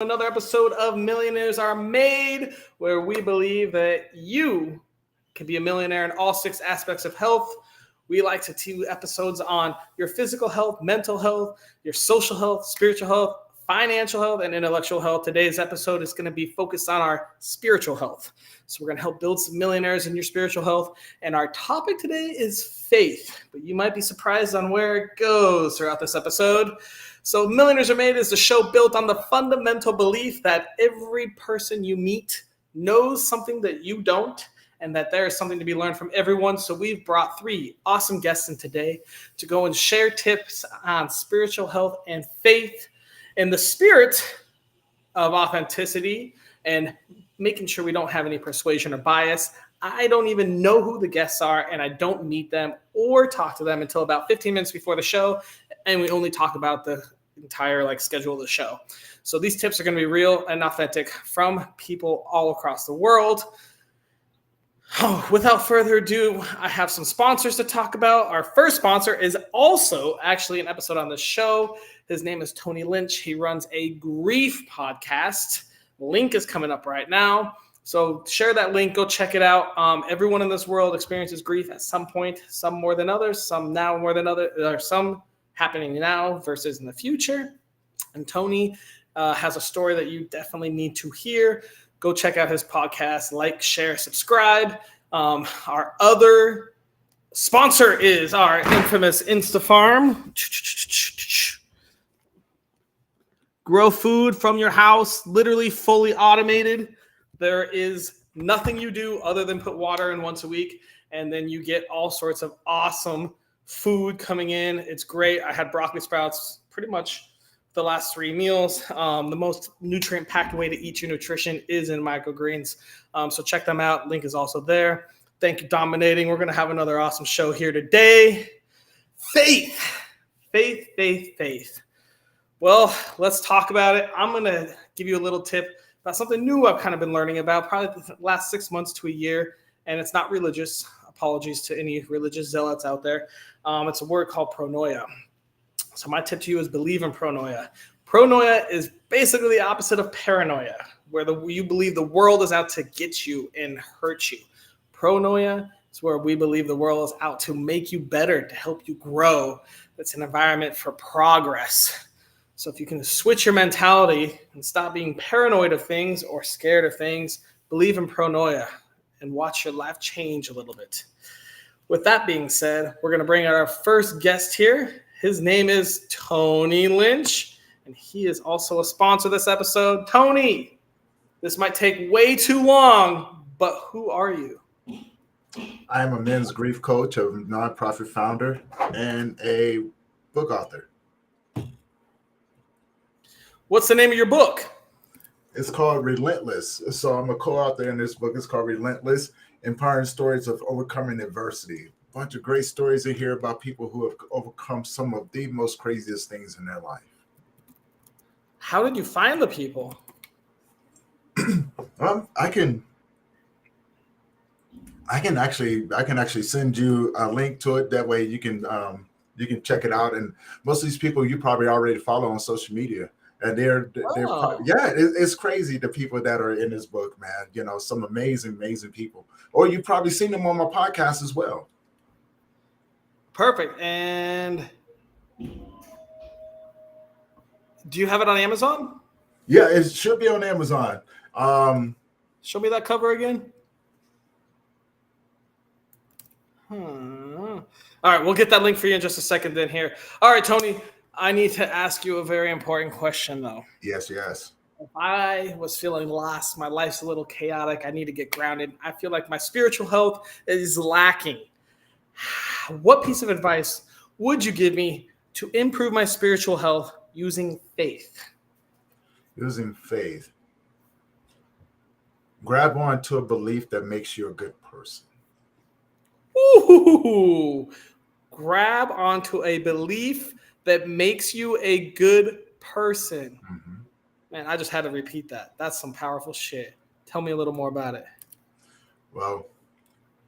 Another episode of Millionaires Are Made, where we believe that you can be a millionaire in all 6 aspects of health. We like to do episodes on your physical health, mental health, your social health, spiritual health, financial health, and intellectual health. Today's episode is going to be focused on our spiritual health. So we're going to help build some millionaires in your spiritual health. And our topic today is faith, but you might be surprised on where it goes throughout this episode. So Millionaires Are Made is a show built on the fundamental belief that every person you meet knows something that you don't, and that there is something to be learned from everyone. So we've brought 3 awesome guests in today to go and share tips on spiritual health and faith in the spirit of authenticity and making sure we don't have any persuasion or bias. I don't even know who the guests are, and I don't meet them or talk to them until about 15 minutes before the show, and we only talk about the entire schedule of the show. So these tips are going to be real and authentic from people all across the world. Without further ado, I have some sponsors to talk about. Our first sponsor is also actually an episode on the show. His name is Tony Lynch. He runs a grief podcast. Link is coming up right now. So share that link. Go check it out. Everyone in this world experiences grief at some point, some more than others, some now more than others, or some happening now versus in the future. And Tony has a story that you definitely need to hear. Go check out his podcast, like, share, subscribe. Our other sponsor is our infamous InstaFarm. Grow food from your house, literally fully automated. There is nothing you do other than put water in once a week, and then you get all sorts of awesome food coming in. It's great. I had broccoli sprouts pretty much the last 3 meals. The most nutrient-packed way to eat your nutrition is in microgreens. So check them out. Link is also there. Thank you, Dominating. We're going to have another awesome show here today. Faith. Faith, faith, faith. Well, let's talk about it. I'm going to give you a little tip about something new I've kind of been learning about probably the last 6 months to a year, and it's not religious. Apologies to any religious zealots out there. It's a word called pronoia. So my tip to you is believe in pronoia. Pronoia is basically the opposite of paranoia, where you believe the world is out to get you and hurt you. Pronoia is where we believe the world is out to make you better, to help you grow. It's an environment for progress. So if you can switch your mentality and stop being paranoid of things or scared of things, believe in pronoia and watch your life change a little bit. With that being said, we're going to bring out our first guest here. His name is Tony Lynch, and he is also a sponsor of this episode. Tony, this might take way too long, but who are you? I am a men's grief coach, a nonprofit founder, and a book author. What's the name of your book? It's called Relentless. So I'm a co-author in this book. It's called Relentless, Empowering Stories of Overcoming Adversity. A bunch of great stories in here about people who have overcome some of the most craziest things in their life. How did you find the people? I can actually send you a link to it. That way you can check it out. And most of these people you probably already follow on social media. And it's crazy the people that are in this book, man. Some amazing people. Or you've probably seen them on my podcast as well. Perfect. And do you have it on Amazon? Yeah, it should be on Amazon. Show me that cover again. All right, we'll get that link for you in just a second then here. All right, Tony, I need to ask you a very important question, though. Yes. If I was feeling lost, my life's a little chaotic, I need to get grounded, I feel like my spiritual health is lacking. What piece of advice would you give me to improve my spiritual health using faith? Using faith. Grab onto a belief that makes you a good person. Ooh, grab onto a belief that makes you a good person. Mm-hmm. Man, I just had to repeat that. That's some powerful shit. Tell me a little more about it. Well,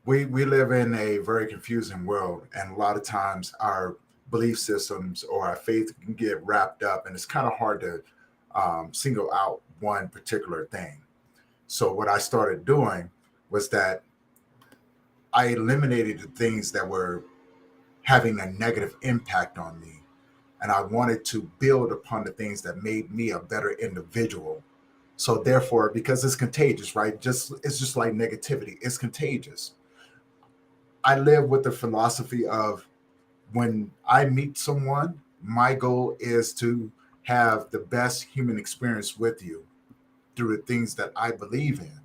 we live in a very confusing world, and a lot of times our belief systems or our faith can get wrapped up, and it's kind of hard to single out one particular thing. So what I started doing was that I eliminated the things that were having a negative impact on me. And I wanted to build upon the things that made me a better individual. So therefore, because it's contagious, right? It's just like negativity. It's contagious. I live with the philosophy of when I meet someone, my goal is to have the best human experience with you through the things that I believe in.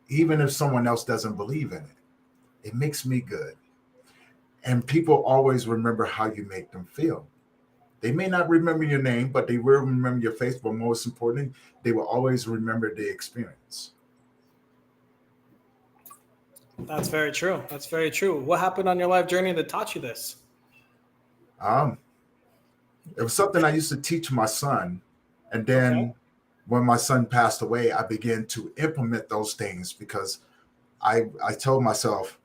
Even if someone else doesn't believe in it, it makes me good. And people always remember how you make them feel. They may not remember your name, but they will remember your face. But most importantly, they will always remember the experience. That's very true. That's very true. What happened on your life journey that taught you this? Um, it was something I used to teach my son. And Okay. then when my son passed away, I began to implement those things because I told myself,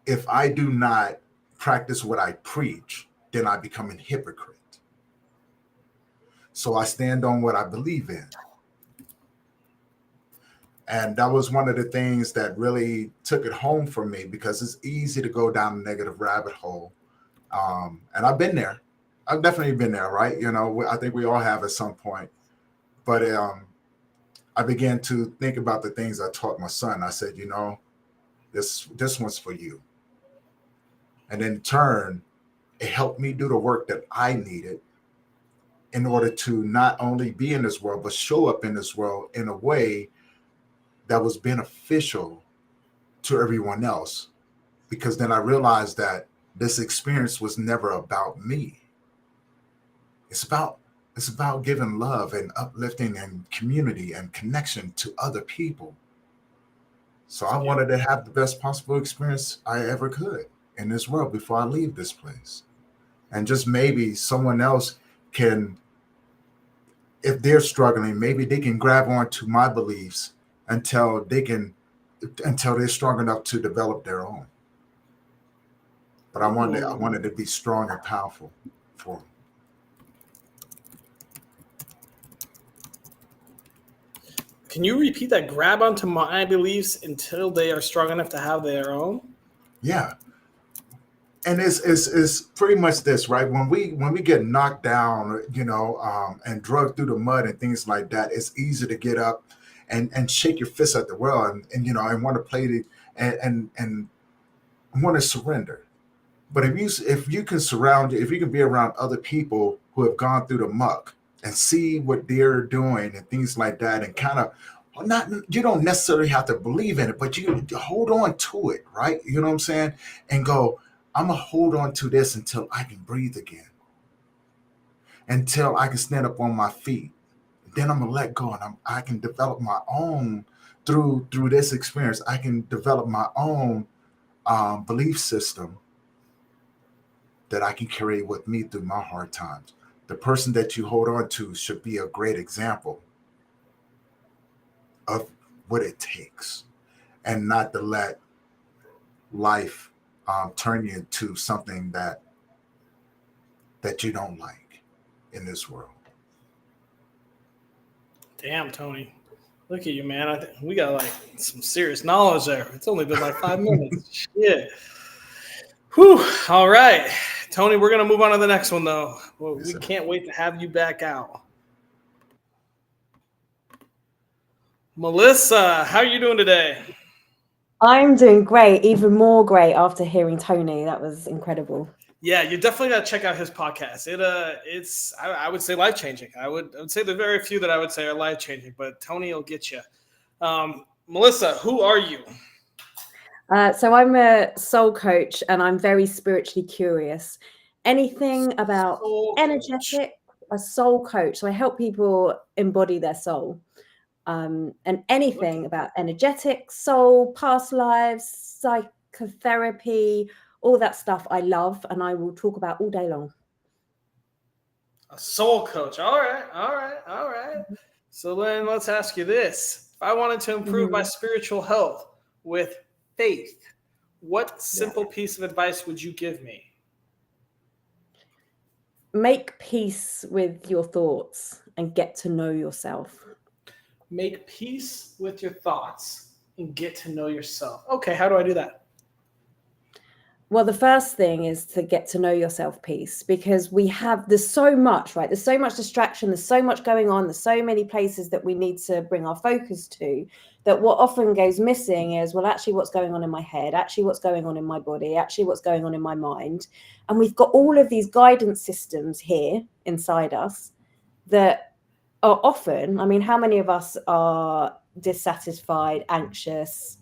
if I do not practice what I preach, then I become a hypocrite. So I stand on what I believe in. And that was one of the things that really took it home for me because it's easy to go down a negative rabbit hole. And I've been there. I've definitely been there, right? You know, I think we all have at some point. But I began to think about the things I taught my son. I said, you know, this one's for you. And in turn, it helped me do the work that I needed in order to not only be in this world, but show up in this world in a way that was beneficial to everyone else. Because then I realized that this experience was never about me. It's about giving love and uplifting and community and connection to other people. So I wanted to have the best possible experience I ever could in this world before I leave this place. And just maybe someone else can, if they're struggling, maybe they can grab onto my beliefs until they're strong enough to develop their own. But I wanted to be strong and powerful for them. Can you repeat that? Grab onto my beliefs until they are strong enough to have their own? Yeah. And it's pretty much this, right? When we get knocked down, and drugged through the mud and things like that, it's easy to get up and shake your fist at the world and want to play and want to surrender. But if you can be around other people who have gone through the muck and see what they're doing and things like that, and kind of not, you don't necessarily have to believe in it, but you hold on to it, right? You know what I'm saying? And go, I'm gonna hold on to this until I can breathe again, until I can stand up on my feet. Then I'm gonna let go, and I can develop my own through this experience. I can develop my own belief system that I can carry with me through my hard times. The person that you hold on to should be a great example of what it takes, and not to let life turn you into something that you don't like in this world. Damn, Tony. Look at you, man. I think we got like some serious knowledge there. It's only been like 5 minutes. Shit. Whew. All right. Tony, we're going to move on to the next one, though. Well, we can't wait to have you back out. Melissa, how are you doing today? I'm doing great, even more great after hearing Tony. That was incredible. Yeah, you definitely got to check out his podcast. It's I would say life-changing. I would say there are very few that I would say are life-changing, but Tony will get you. Melissa, who are you? So I'm a soul coach, and I'm very spiritually curious. Anything about energetic, a soul coach. So I help people embody their soul. And anything about energetic, soul, past lives, psychotherapy, all that stuff I love, and I will talk about all day long. A soul coach. All right. So then let's ask you this. If I wanted to improve my spiritual health with faith, what simple piece of advice would you give me? Make peace with your thoughts and get to know yourself. Make peace with your thoughts and get to know yourself. Okay, how do I do that? Well, the first thing is to get to know yourself piece, because there's so much, right? There's so much distraction. There's so much going on. There's so many places that we need to bring our focus to, that what often goes missing is, well, actually what's going on in my head, actually what's going on in my body, actually what's going on in my mind. And we've got all of these guidance systems here inside us that are often, I mean, how many of us are dissatisfied, anxious,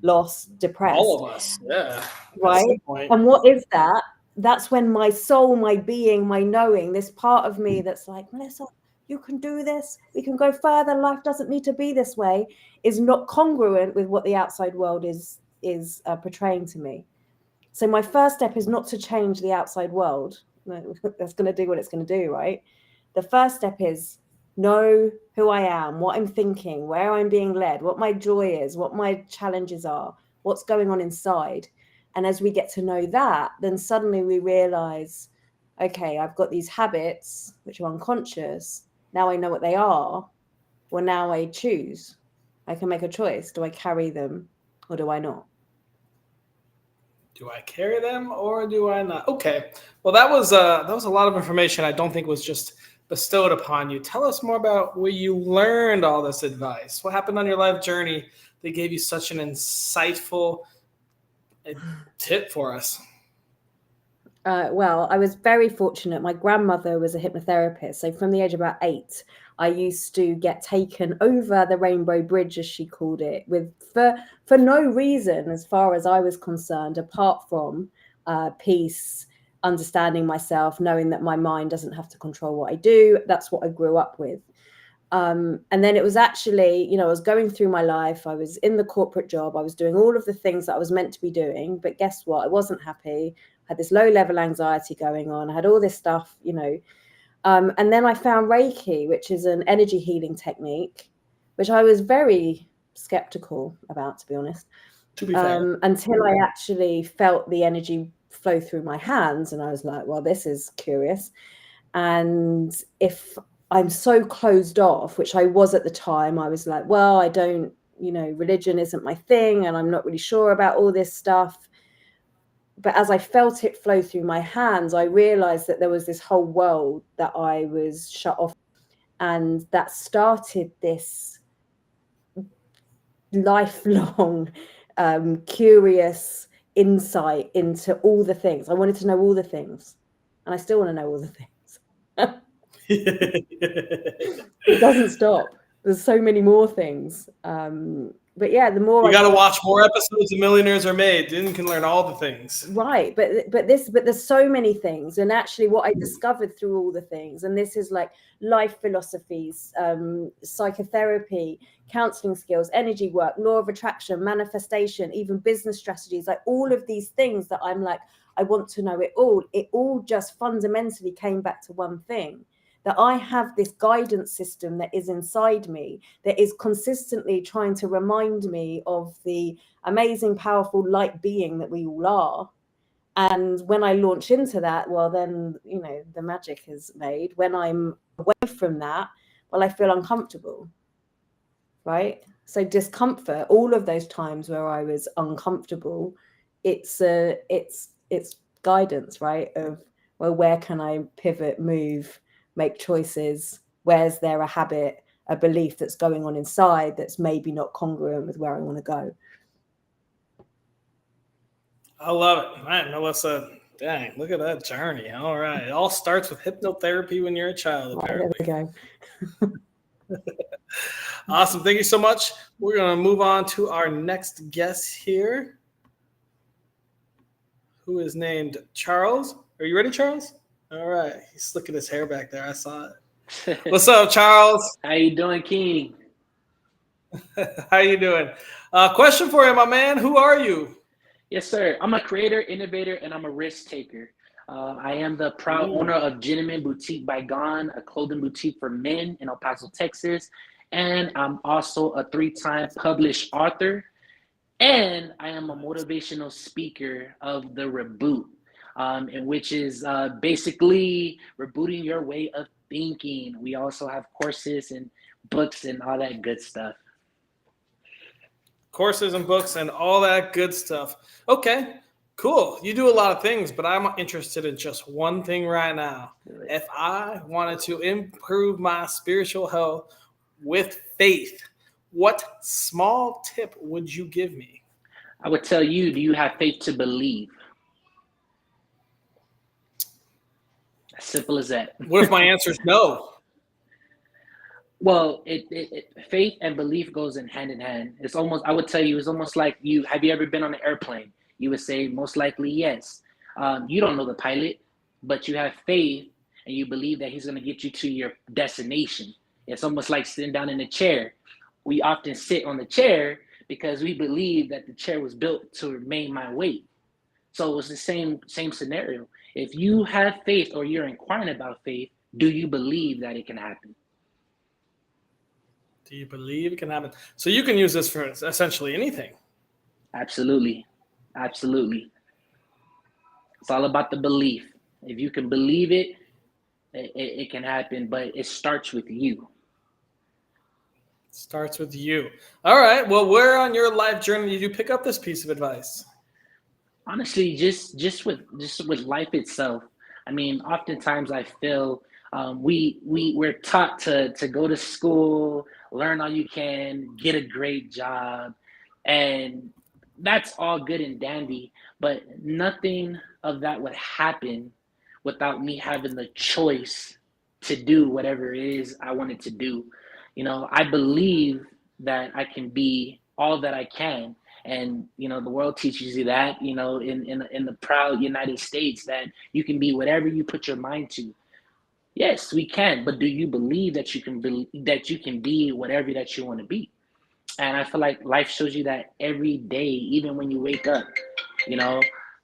lost, depressed? All of us, yeah. Right. And what is that? That's when my soul, my being, my knowing, this part of me that's like, Melissa, you can do this. We can go further. Life doesn't need to be this way, is not congruent with what the outside world is portraying to me. So my first step is not to change the outside world. That's going to do what it's going to do, right? The first step is know who I am, what I'm thinking, where I'm being led, what my joy is, what my challenges are, what's going on inside. And as we get to know that, then suddenly we realize, okay, I've got these habits which are unconscious. Now I know what they are. Well, now I choose. I can make a choice. Do I carry them or do I not? Do I carry them or do I not? Okay. Well, that was a lot of information I don't think was just bestowed upon you. Tell us more about where you learned all this advice. What happened on your life journey that gave you such an insightful tip for us? Well, I was very fortunate. My grandmother was a hypnotherapist. So from the age of about 8, I used to get taken over the Rainbow Bridge, as she called it, for no reason, as far as I was concerned, apart from peace, understanding myself, knowing that my mind doesn't have to control what I do. That's what I grew up with. And then it was actually, I was going through my life. I was in the corporate job. I was doing all of the things that I was meant to be doing. But guess what? I wasn't happy. I had this low level anxiety going on. I had all this stuff, and then I found Reiki, which is an energy healing technique, which I was very skeptical about, to be honest, to be fair. Until I actually felt the energy flow through my hands. And I was like, well, this is curious. And if I'm so closed off, which I was at the time, I was like, well, I don't, religion isn't my thing, and I'm not really sure about all this stuff. But as I felt it flow through my hands, I realized that there was this whole world that I was shut off. And that started this lifelong, curious insight into all the things. I wanted to know all the things. And I still want to know all the things. It doesn't stop. There's so many more things. But yeah, the more you got to watch more episodes of Millionaires Are Made, then you can learn all the things. Right, but there's so many things, and actually, what I discovered through all the things, and this is like life philosophies, psychotherapy, counseling skills, energy work, law of attraction, manifestation, even business strategies, like all of these things that I'm like, I want to know it all. It all just fundamentally came back to one thing. That I have this guidance system that is inside me that is consistently trying to remind me of the amazing, powerful light being that we all are. And when I launch into that, well, then, the magic is made. When I'm away from that, well, I feel uncomfortable, right? So discomfort, all of those times where I was uncomfortable, it's guidance, right? Of, well, where can I pivot, move, make choices? Where's there a habit, a belief that's going on inside that's maybe not congruent with where I want to go? I love it. Man, Melissa, dang, look at that journey. All right. It all starts with hypnotherapy when you're a child, apparently. There we go. Awesome. Thank you so much. We're going to move on to our next guest here, who is named Charles. Are you ready, Charles? All right. He's slicking his hair back there. I saw it. What's up, Charles? How you doing, King? How you doing? Question for you, my man. Who are you? Yes, sir. I'm a creator, innovator, and I'm a risk taker. I am the proud owner of Gamen Boutique by Gamen, a clothing boutique for men in El Paso, Texas. And I'm also a 3-time published author. And I am a motivational speaker of the Reboot. and which is basically rebooting your way of thinking. We also have courses and books and all that good stuff. Courses and books and all that good stuff. Okay, cool. You do a lot of things, but I'm interested in just one thing right now. If I wanted to improve my spiritual health with faith, what small tip would you give me? I would tell you, do you have faith to believe? As simple as that. What if my answer is no? Well, faith and belief goes in hand. It's almost, I would tell you, it's almost like have you ever been on an airplane? You would say most likely yes. You don't know the pilot, but you have faith and you believe that he's going to get you to your destination. It's almost like sitting down in a chair. We often sit on the chair because we believe that the chair was built to remain my weight. So it's the same scenario. If you have faith or you're inquiring about faith, do you believe that it can happen? Do you believe it can happen? So you can use this for essentially anything. Absolutely. Absolutely. It's all about the belief. If you can believe it, it can happen, but it starts with you. Starts with you. All right. Well, where on your life journey did you pick up this piece of advice? Honestly, just with life itself. I mean, oftentimes I feel we're taught to go to school, learn all you can, get a great job, and that's all good and dandy. But nothing of that would happen without me having the choice to do whatever it is I wanted to do. I believe that I can be all that I can. And, the world teaches you that, in the proud United States, that you can be whatever you put your mind to. Yes, we can. But do you believe that you can be whatever that you want to be? And I feel like life shows you that every day, even when you wake up,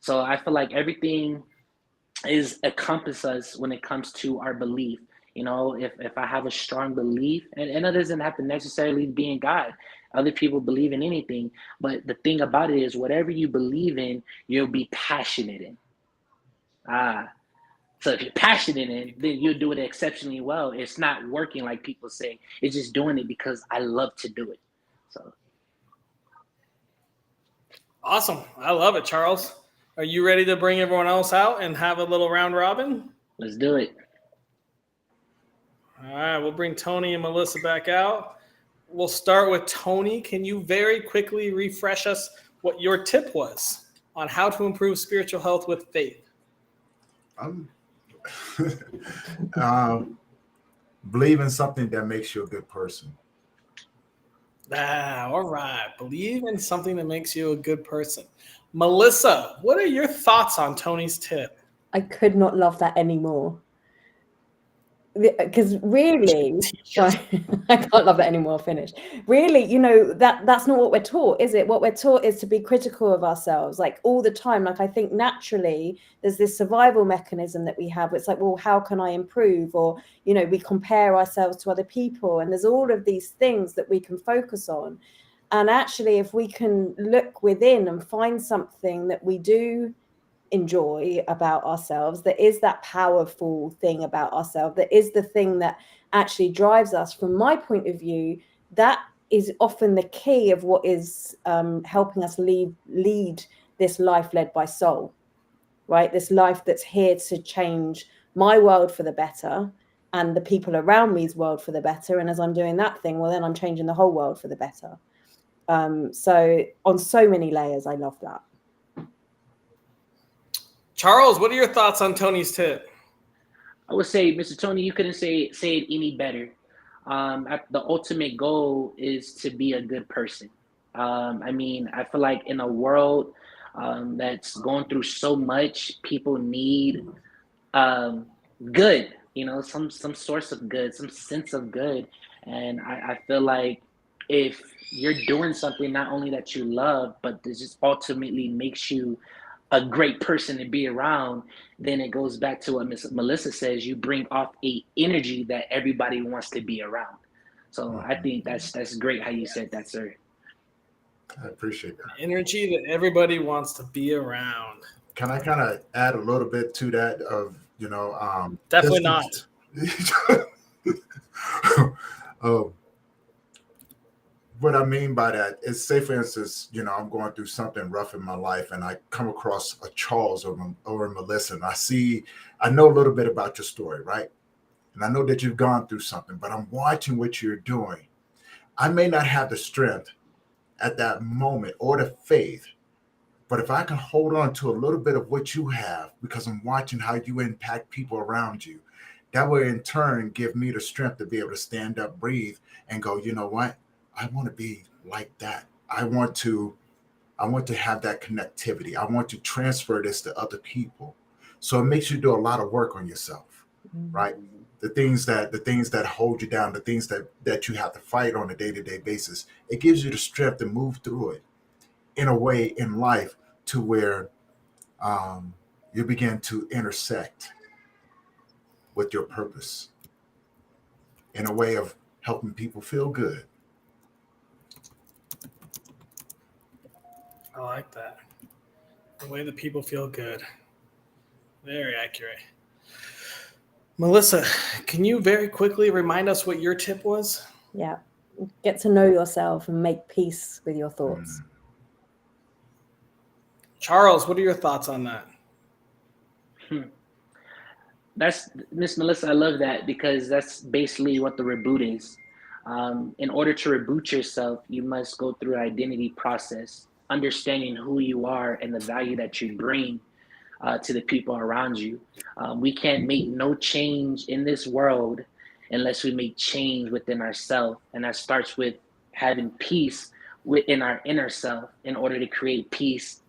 So I feel like everything encompasses us when it comes to our belief. If I have a strong belief, and it doesn't have to necessarily be in God. Other people believe in anything, but the thing about it is, whatever you believe in, you'll be passionate in. So if you're passionate in it, then you'll do it exceptionally well. It's not working like people say. It's just doing it because I love to do it. So. Awesome. I love it, Charles. Are you ready to bring everyone else out and have a little round robin? Let's do it. All right, we'll bring Tony and Melissa back out. We'll start with Tony. Can you very quickly refresh us what your tip was on how to improve spiritual health with faith? Believe in something that makes you a good person. All right. Believe in something that makes you a good person. Melissa, what are your thoughts on Tony's tip? I could not love that anymore. Because really, I can't love that anymore. Finish. Really, that's not what we're taught, is it? What we're taught is to be critical of ourselves, like all the time. Like I think naturally, there's this survival mechanism that we have. It's like, well, how can I improve? Or we compare ourselves to other people, and there's all of these things that we can focus on. And actually, if we can look within and find something that we do enjoy about ourselves, that is that powerful thing about ourselves, that is the thing that actually drives us, from my point of view, that is often the key of what is helping us lead this life led by soul, right? This life that's here to change my world for the better and the people around me's world for the better. And as I'm doing that thing, well, then I'm changing the whole world for the better. So on so many layers, I love that. Charles, what are your thoughts on Tony's tip? I would say, Mr. Tony, you couldn't say it any better. The ultimate goal is to be a good person. I feel like in a world that's going through so much, people need good, some source of good, some sense of good. And I feel like if you're doing something not only that you love, but this just ultimately makes you a great person to be around, then it goes back to what Miss Melissa says. You bring off a energy that everybody wants to be around. So I think that's great how you said that, sir. I appreciate that. Energy that everybody wants to be around. can I kind of add a little bit to that of, Definitely not. What I mean by that is, say for instance, I'm going through something rough in my life and I come across a Charles or a Melissa, and I know a little bit about your story, right? And I know that you've gone through something, but I'm watching what you're doing. I may not have the strength at that moment or the faith, but if I can hold on to a little bit of what you have, because I'm watching how you impact people around you, that will in turn give me the strength to be able to stand up, breathe, and go, you know what? I want to be like that. I want to have that connectivity. I want to transfer this to other people. So it makes you do a lot of work on yourself, right? The things that hold you down, the things that you have to fight on a day-to-day basis, it gives you the strength to move through it in a way in life to where you begin to intersect with your purpose in a way of helping people feel good. I like that. The way that people feel good. Very accurate. Melissa, can you very quickly remind us what your tip was? Yeah. Get to know yourself and make peace with your thoughts. Charles, what are your thoughts on that? That's Miss Melissa. I love that, because that's basically what the reboot is. In order to reboot yourself, you must go through an identity process, understanding who you are and the value that you bring to the people around you. We can't make no change in this world unless we make change within ourselves. And that starts with having peace within our inner self in order to create peace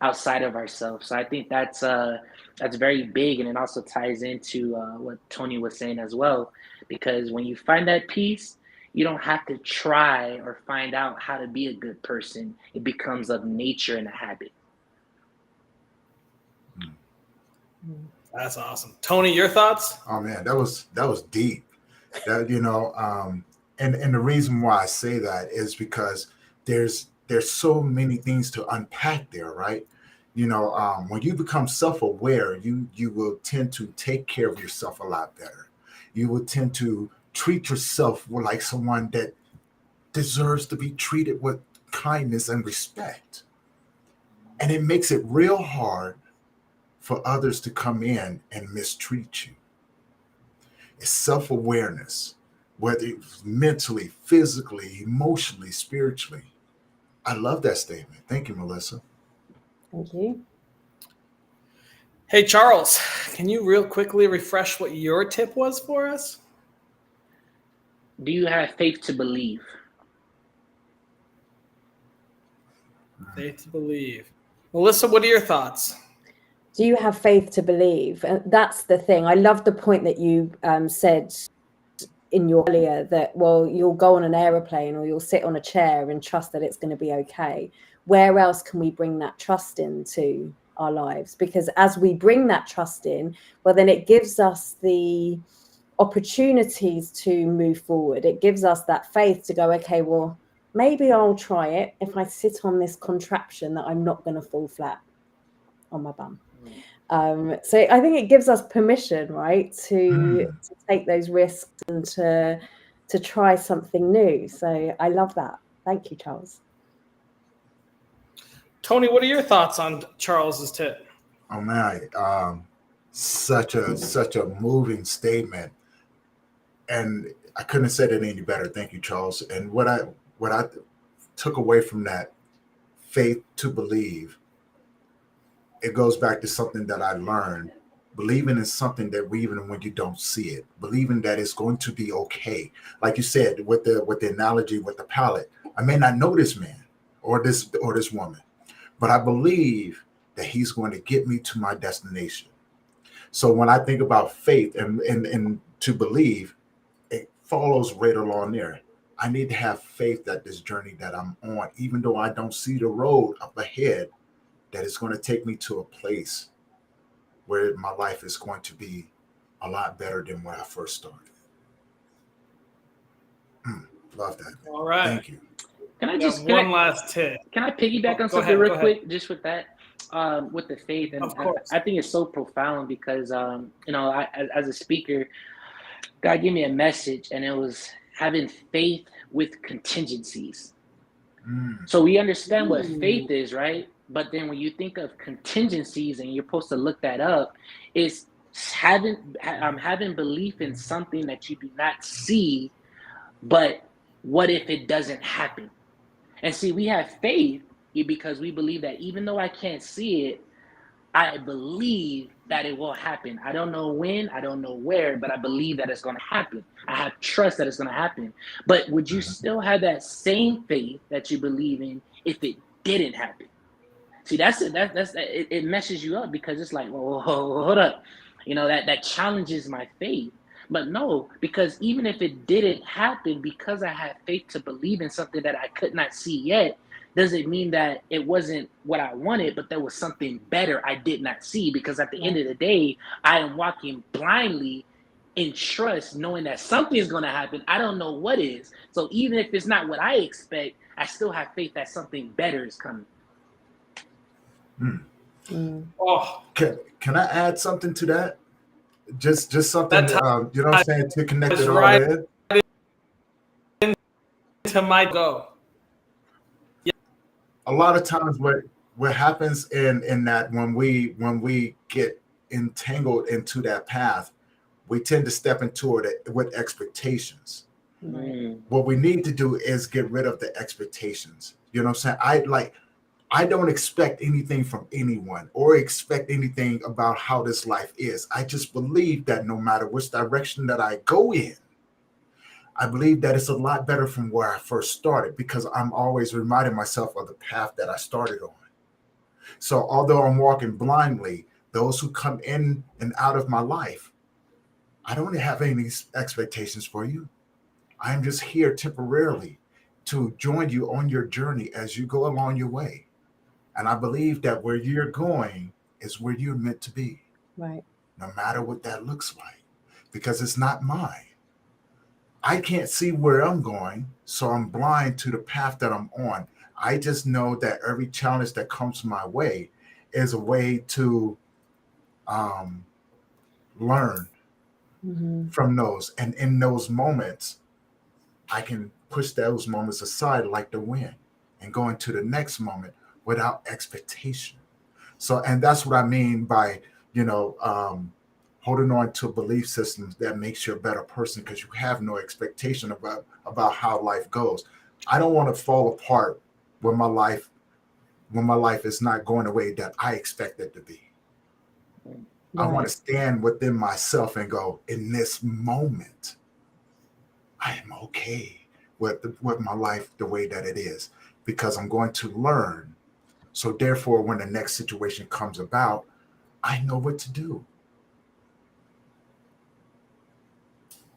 outside of ourselves. So I think that's very big, and it also ties into what Tony was saying as well, because when you find that peace, you don't have to try or find out how to be a good person. It becomes of nature and a habit. That's awesome. Tony, your thoughts? Oh man, that was deep. That and the reason why I say that is because there's so many things to unpack there, right? When you become self-aware, you will tend to take care of yourself a lot better. You will tend to treat yourself like someone that deserves to be treated with kindness and respect. And it makes it real hard for others to come in and mistreat you. It's self-awareness, whether it's mentally, physically, emotionally, spiritually. I love that statement. Thank you, Melissa. Thank you. Hey, Charles, can you real quickly refresh what your tip was for us? Do you have faith to believe? Faith to believe. Melissa, what are your thoughts? Do you have faith to believe? And that's the thing. I love the point that you said in your earlier, that, well, you'll go on an aeroplane or you'll sit on a chair and trust that it's going to be okay. Where else can we bring that trust into our lives? Because as we bring that trust in, well, then it gives us the opportunities to move forward. It gives us that faith to go, okay, well, maybe I'll try it if I sit on this contraption that I'm not going to fall flat on my bum. So I think it gives us permission, right, to take those risks and to try something new. So I love that. Thank you, Charles. Tony, what are your thoughts on Charles's tip? Oh man, such a moving statement, and I couldn't have said it any better. Thank you, Charles. And what I took away from that, faith to believe, it goes back to something that I learned. Believing in something that even when you don't see it, believing that it's going to be okay. Like you said, with the analogy with the pallet, I may not know this man or this woman, but I believe that he's going to get me to my destination. So when I think about faith and to believe, it follows right along there. I need to have faith that this journey that I'm on, even though I don't see the road up ahead, that it's going to take me to a place where my life is going to be a lot better than when I first started. Love that. All right. Thank you. Last tip. Can I piggyback on something real quick, just with that? with the faith, and Of course. I think it's so profound because as a speaker, God gave me a message, and it was having faith with contingencies. So we understand what faith is, right? But then when you think of contingencies, and you're supposed to look that up, it's having belief in something that you do not see, but what if it doesn't happen? And see, we have faith because we believe that even though I can't see it, I believe that it will happen. I don't know when, I don't know where, but I believe that it's going to happen. I have trust that it's going to happen. But would you still have that same faith that you believe in if it didn't happen? See, it messes you up because it's like, well, hold up. That challenges my faith. But no, because even if it didn't happen, because I had faith to believe in something that I could not see yet, doesn't mean that it wasn't what I wanted, but there was something better I did not see. Because at the end of the day, I am walking blindly in trust, knowing that something is going to happen. I don't know what is. So even if it's not what I expect, I still have faith that something better is coming. Oh, can I add something to that? Just something, you know what I'm saying, to connect it all in. To my go. A lot of times what happens in that when we get entangled into that path, we tend to step into it with expectations. What we need to do is get rid of the expectations. You know what I'm saying? I don't expect anything from anyone or expect anything about how this life is. I just believe that no matter which direction that I go in, I believe that it's a lot better from where I first started, because I'm always reminding myself of the path that I started on. So although I'm walking blindly, those who come in and out of my life, I don't have any expectations for you. I'm just here temporarily to join you on your journey as you go along your way. And I believe that where you're going is where you're meant to be. Right. No matter what that looks like, because it's not mine. I can't see where I'm going, so I'm blind to the path that I'm on. I just know that every challenge that comes my way is a way to learn from those. And in those moments, I can push those moments aside like the wind and go into the next moment without expectation. So, and that's what I mean by, holding on to belief systems that makes you a better person, because you have no expectation about how life goes. I don't want to fall apart when my life is not going the way that I expect it to be. Right. I want to stand within myself and go, in this moment, I am okay with my life the way that it is, because I'm going to learn. So therefore, when the next situation comes about, I know what to do.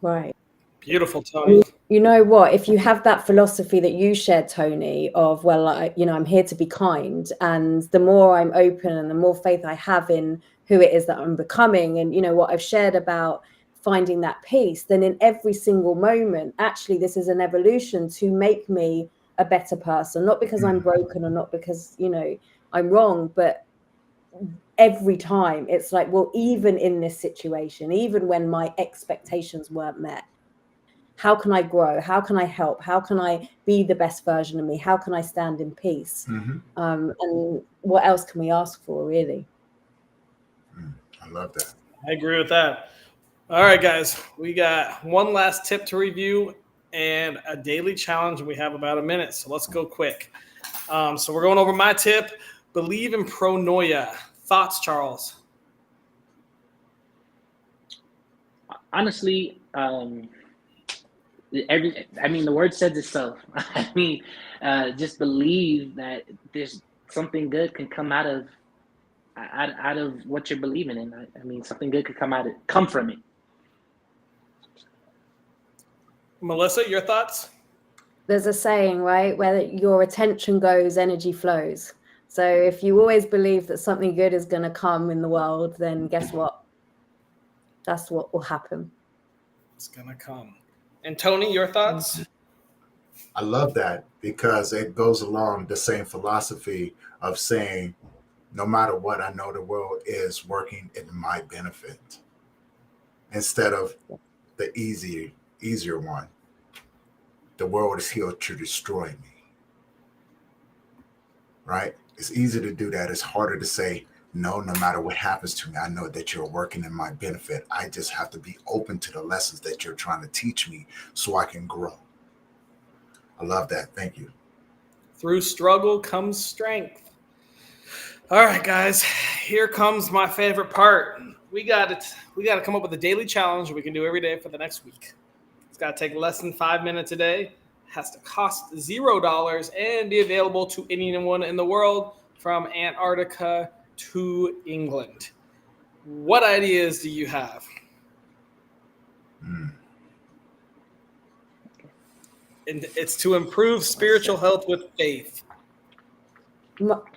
Right. Beautiful, Tony. You know what? If you have that philosophy that you shared, Tony, of, well, I'm here to be kind, and the more I'm open and the more faith I have in who it is that I'm becoming, and what I've shared about finding that peace, then in every single moment, actually, this is an evolution to make me a better person, not because I'm broken or not because, I'm wrong, but every time it's like, well, even in this situation, even when my expectations weren't met, how can I grow? How can I help? How can I be the best version of me? How can I stand in peace? And what else can we ask for, really? I love that. I agree with that. All right, guys, we got one last tip to review and a daily challenge, and we have about a minute, so let's go quick. So we're going over my tip: believe in pronoia. Thoughts, Charles? Honestly, the word says itself. Just believe that there's something good can come out of what you're believing in. Something good could come from it. Melissa, your thoughts? There's a saying, right, where your attention goes, energy flows. So if you always believe that something good is going to come in the world, then guess what? That's what will happen. It's going to come. And Tony, your thoughts? I love that, because it goes along the same philosophy of saying, no matter what, I know the world is working in my benefit instead of the easier one. The world is here to destroy me, right? It's easy to do that. It's harder to say, no matter what happens to me, I know that you're working in my benefit. I just have to be open to the lessons that you're trying to teach me so I can grow. I love that. Thank you. Through struggle comes strength. All right, guys, here comes my favorite part. We got to come up with a daily challenge we can do every day for the next week. It's got to take less than 5 minutes a day. Has to cost $0 and be available to anyone in the world from Antarctica to England. What ideas do you have? And it's to improve spiritual health with faith.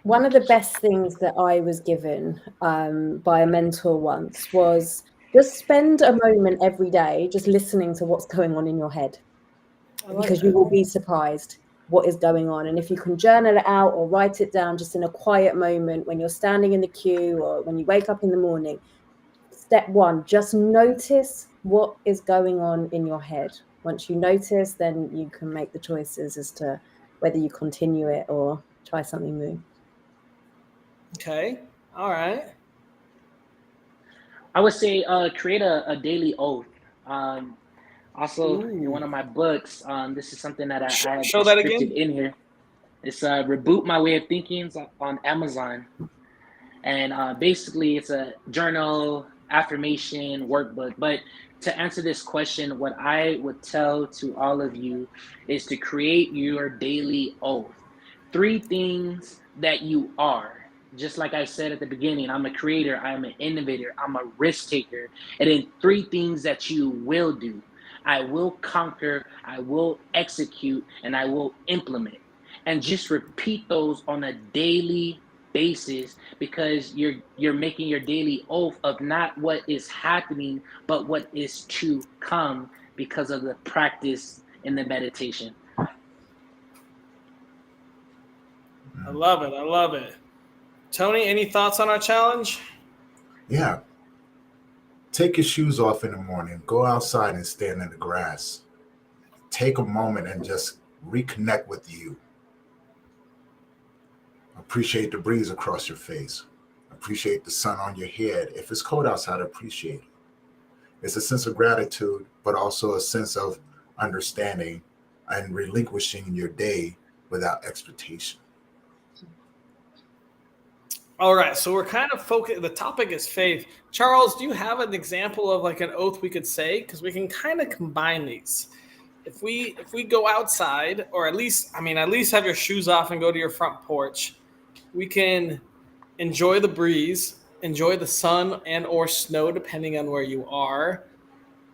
One of the best things that I was given by a mentor once was just spend a moment every day just listening to what's going on in your head, because you will be surprised what is going on. And if you can journal it out or write it down just in a quiet moment when you're standing in the queue or when you wake up in the morning, step one, just notice what is going on in your head. Once you notice, then you can make the choices as to whether you continue it or try something new. Okay. All right. I would say create a daily oath. Also, in one of my books, this is something that I have show that scripted again in here. It's Reboot My Way of Thinking on Amazon. And basically, it's a journal, affirmation, workbook. But to answer this question, what I would tell to all of you is to create your daily oath. 3 things that you are. Just like I said at the beginning, I'm a creator, I'm an innovator, I'm a risk taker. And then 3 things that you will do. I will conquer, I will execute, and I will implement. And just repeat those on a daily basis, because you're making your daily oath of not what is happening, but what is to come because of the practice in the meditation. I love it. I love it. Tony, any thoughts on our challenge? Yeah. Take your shoes off in the morning. Go outside and stand in the grass. Take a moment and just reconnect with you. Appreciate the breeze across your face. Appreciate the sun on your head. If it's cold outside, appreciate it. It's a sense of gratitude, but also a sense of understanding and relinquishing your day without expectation. All right, so we're kind of focused. The topic is faith. Charles, do you have an example of like an oath we could say? Because we can kind of combine these. If we go outside, or at least have your shoes off and go to your front porch, we can enjoy the breeze, enjoy the sun and or snow, depending on where you are.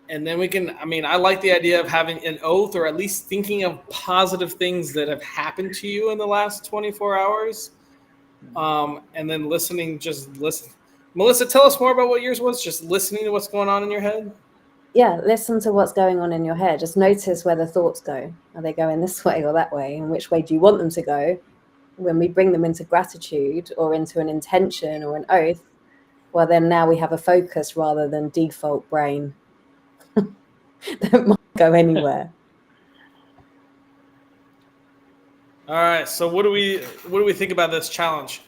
And then we can, I like the idea of having an oath, or at least thinking of positive things that have happened to you in the last 24 hours. And then just listen. Melissa, tell us more about what yours was. Just listening to what's going on in your head. Yeah, listen to what's going on in your head. Just notice where the thoughts go. Are they going this way or that way? And which way do you want them to go? When we bring them into gratitude or into an intention or an oath, well, then now we have a focus rather than default brain that might go anywhere. All right. So what do we think about this challenge?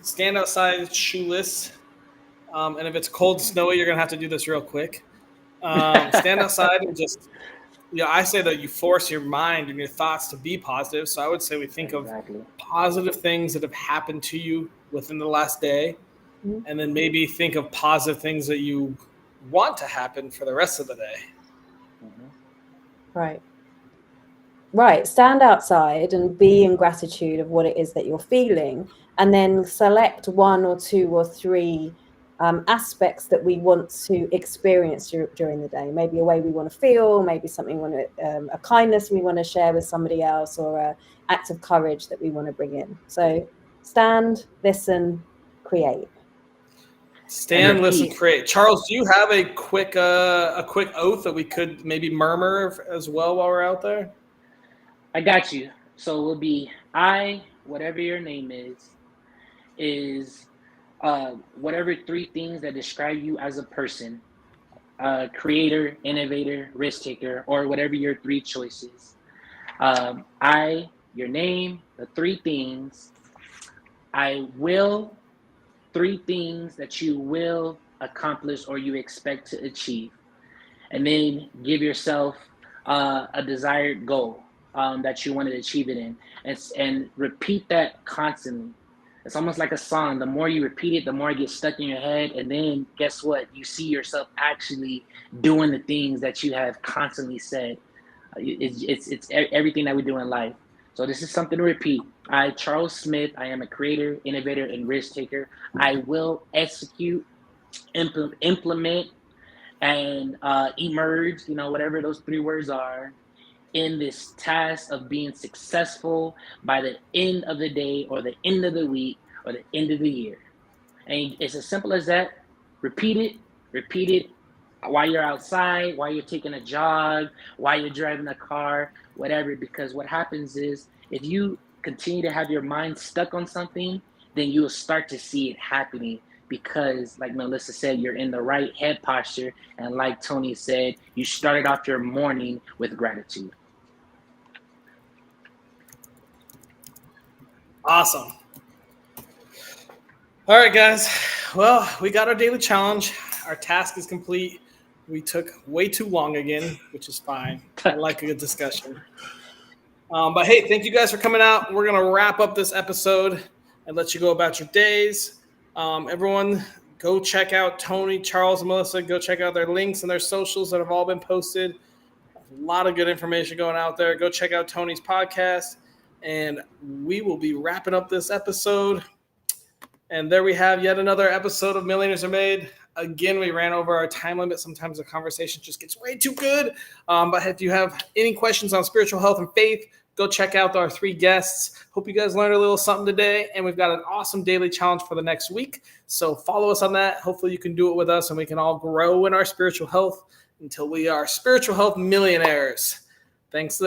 Stand outside shoeless, and if it's cold and snowy, you're gonna have to do this real quick. Stand outside and just, I say that you force your mind and your thoughts to be positive. So I would say we think of positive things that have happened to you within the last day, and then maybe think of positive things that you want to happen for the rest of the day. Right. Stand outside and be in gratitude of what it is that you're feeling, and then select 1 or 2 or 3 aspects that we want to experience during the day. Maybe a way we want to feel, maybe something a kindness we want to share with somebody else, or an act of courage that we want to bring in. So stand, listen, create. Stand, listen, create. Charles, do you have a quick oath that we could maybe murmur as well while we're out there? I got you. So it will be I, whatever your name is, is whatever 3 things that describe you as a person, creator, innovator, risk taker, or whatever your 3 choices. Your name, the 3 things. I will, 3 things that you will accomplish or you expect to achieve. And then give yourself a desired goal that you want to achieve it in. And repeat that constantly. It's almost like a song. The more you repeat it, the more it gets stuck in your head. And then guess what? You see yourself actually doing the things that you have constantly said. It's everything that we do in life. So this is something to repeat. I, Charles Smith, I am a creator, innovator, and risk taker. I will execute, implement, and emerge, whatever those 3 words are, in this task of being successful by the end of the day or the end of the week or the end of the year. And it's as simple as that. Repeat it while you're outside, while you're taking a jog, while you're driving a car, whatever, because what happens is if you continue to have your mind stuck on something, then you'll start to see it happening. Because like Melissa said, you're in the right head posture. And like Tony said, you started off your morning with gratitude. Awesome. All right, guys. Well, we got our daily challenge. Our task is complete. We took way too long again, which is fine. I like a good discussion. But hey, thank you guys for coming out. We're going to wrap up this episode and let you go about your days. Everyone, go check out Tony, Charles, and Melissa. Go check out their links and their socials that have all been posted. A lot of good information going out there. Go check out Tony's podcast. And we will be wrapping up this episode. And there we have yet another episode of Millionaires Are Made. Again, we ran over our time limit. Sometimes the conversation just gets way too good. But if you have any questions on spiritual health and faith, go check out our 3 guests. Hope you guys learned a little something today. And we've got an awesome daily challenge for the next week. So follow us on that. Hopefully you can do it with us and we can all grow in our spiritual health until we are spiritual health millionaires. Thanks.